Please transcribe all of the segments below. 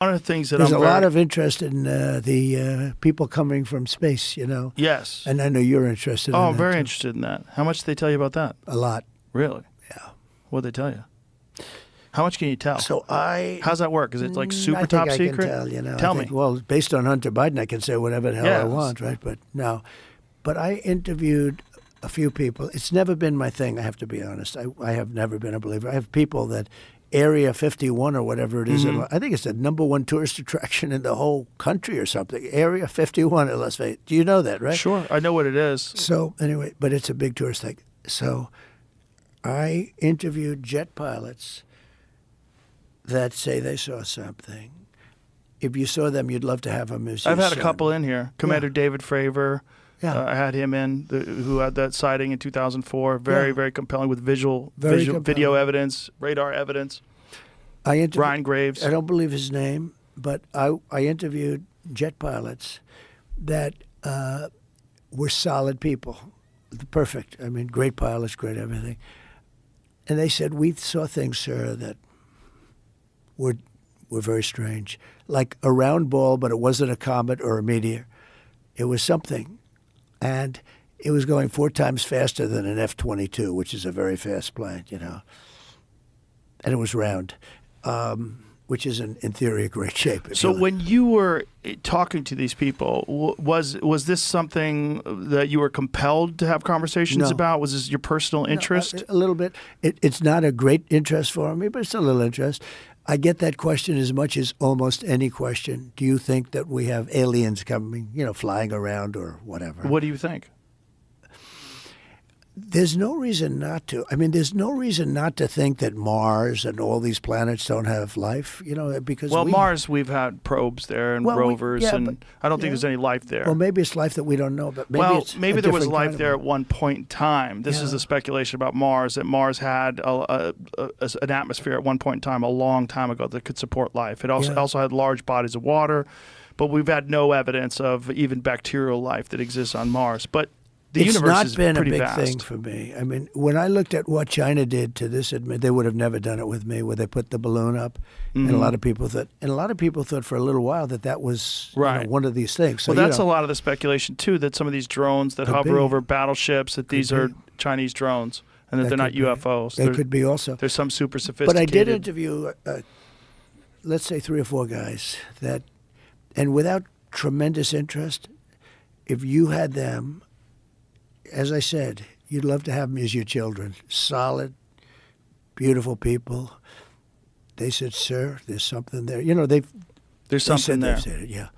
One of the things that There's a lot of interest in the people coming from space, you know. Yes. And I know you're interested in that. Oh, I'm very too. interested in that. How much did they tell you about that? A lot. Really? Yeah. What did they tell you? How much can you tell? So How's that work? Is it like super I think top I secret? Can tell, you know. Tell I think, me. Well, based on Hunter Biden, I can say whatever the hell I Yes. want, right? But no. But I interviewed a few people. It's never been my thing, I have to be honest. I have never been a believer. I have people that Area 51 or whatever it is. I think it's the #1 tourist attraction in the whole country or something. Area 51 in Las Vegas. Do you know that, right? Sure. I know what it is. So anyway, but it's a big tourist thing. So I interviewed jet pilots that say they saw something. If you saw them, you'd love to have them as your I've had a son. couple in here. Commander David Fravor. Yeah. I had him in, who had that sighting in 2004. Very, Yeah. very compelling with video compelling. evidence, radar evidence. I interviewed Ryan Graves. I don't believe his name, but I interviewed jet pilots that were solid people, perfect. I mean, great pilots, great everything. And they said, we saw things, sir, that were very strange. Like a round ball, but it wasn't a comet or a meteor. It was something. And it was going 4 times faster than an F-22, which is a very fast plane, you know. And it was round, which is, in theory, a great shape. So when you were talking to these people, was this something that you were compelled to have conversations No. about? Was this your personal interest? A little bit. It's not a great interest for me, but it's a little interest. I get that question as much as almost any question. Do you think that we have aliens coming, you know, flying around or whatever? What do you think? There's no reason not to. I mean, there's no reason not to think that Mars and all these planets don't have life, you know, because Mars, we've had probes there and rovers, but, and I don't think there's any life there. Well, maybe it's life that we don't know, but maybe it's maybe a there was different life kind of there life. at one point in time. This is the speculation about Mars, that Mars had an atmosphere at one point in time, a long time ago, that could support life. It also had large bodies of water, but we've had no evidence of even bacterial life that exists on Mars. But the universe is pretty vast. It's not been a big thing for me. I mean, when I looked at what China did to this, they would have never done it with me, where they put the balloon up, and a lot of people thought for a little while that was you know, one of these things. So, Well, that's a lot of the speculation too, that some of these drones that hover over battleships, that these are Chinese drones, and that they're not UFOs. They could be also. There's some super sophisticated. But I did interview, let's say, 3 or 4 guys that, and without tremendous interest, if you had them. As I said, you'd love to have them as your children. Solid, beautiful people. They said, sir, there's something there. You know, there's something there. They've said it, yeah.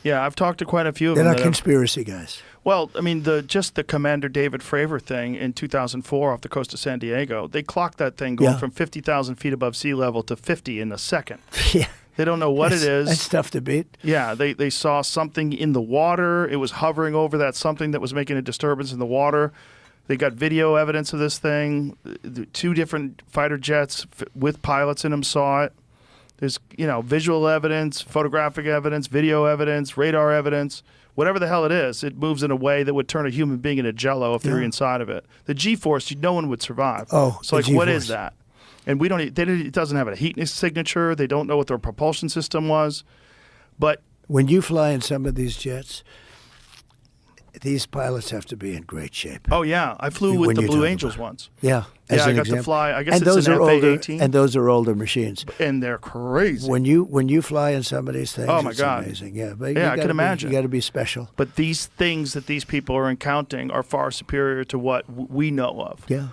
Yeah, I've talked to quite a few of them. them. They're not conspiracy guys. Well, I mean, just the Commander David Fravor thing in 2004 off the coast of San Diego, they clocked that thing going from 50,000 feet above sea level to 50 in a second. Yeah. They don't know what it is. That's tough to beat. Yeah, they saw something in the water. It was hovering over that something that was making a disturbance in the water. They got video evidence of this thing. 2 different fighter jets with pilots in them saw it. There's, you know, visual evidence, photographic evidence, video evidence, radar evidence. Whatever the hell it is, it moves in a way that would turn a human being into jello if they were inside of it. The G-force, no one would survive. Oh, so like, what is that? And we don't. It doesn't have a heat signature. They don't know what their propulsion system was. But when you fly in some of these jets, these pilots have to be in great shape. Oh yeah, I flew with the Blue Angels once. Yeah, yeah, I got to fly. I guess and it's those an are FA-18. and those are older machines. And they're crazy. When you fly in some of these things, oh my it's God, amazing. Yeah, but I can imagine. You got to be special. But these things that these people are encountering are far superior to what we know of. Yeah.